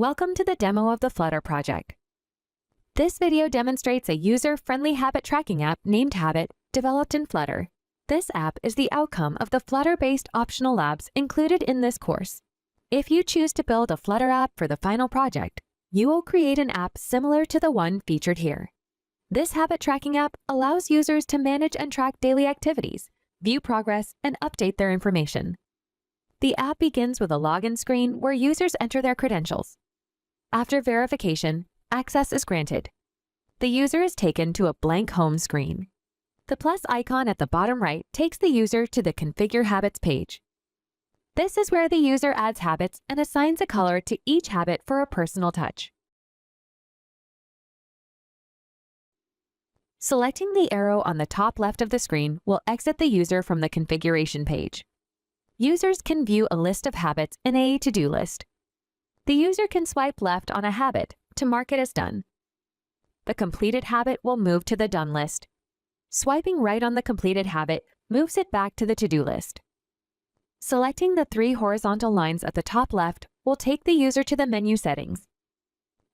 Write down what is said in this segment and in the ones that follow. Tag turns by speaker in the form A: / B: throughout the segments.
A: Welcome to the demo of the Flutter project. This video demonstrates a user-friendly habit tracking app named Habit, developed in Flutter. This app is the outcome of the Flutter-based optional labs included in this course. If you choose to build a Flutter app for the final project, you will create an app similar to the one featured here. This habit tracking app allows users to manage and track daily activities, view progress, and update their information. The app begins with a login screen where users enter their credentials. After verification, access is granted. The user is taken to a blank home screen. The plus icon at the bottom right takes the user to the Configure Habits page. This is where the user adds habits and assigns a color to each habit for a personal touch. Selecting the arrow on the top left of the screen will exit the user from the configuration page. Users can view a list of habits in a to-do list. The user can swipe left on a habit to mark it as done. The completed habit will move to the done list. Swiping right on the completed habit moves it back to the to-do list. Selecting the three horizontal lines at the top left will take the user to the menu settings.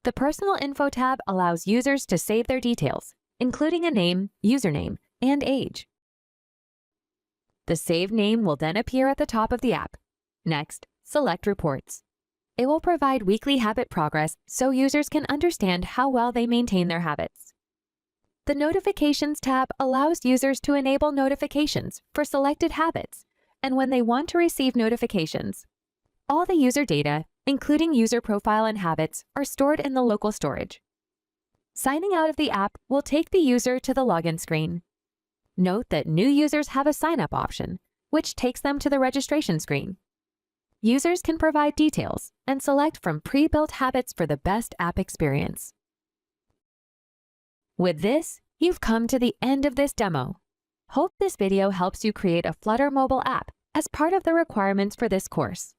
A: The Personal Info tab allows users to save their details, including a name, username, and age. The saved name will then appear at the top of the app. Next, select Reports. It will provide weekly habit progress so users can understand how well they maintain their habits. The Notifications tab allows users to enable notifications for selected habits and when they want to receive notifications. All the user data, including user profile and habits, are stored in the local storage. Signing out of the app will take the user to the login screen. Note that new users have a sign-up option, which takes them to the registration screen. Users can provide details and select from pre-built habits for the best app experience. With this, you've come to the end of this demo. Hope this video helps you create a Flutter mobile app as part of the requirements for this course.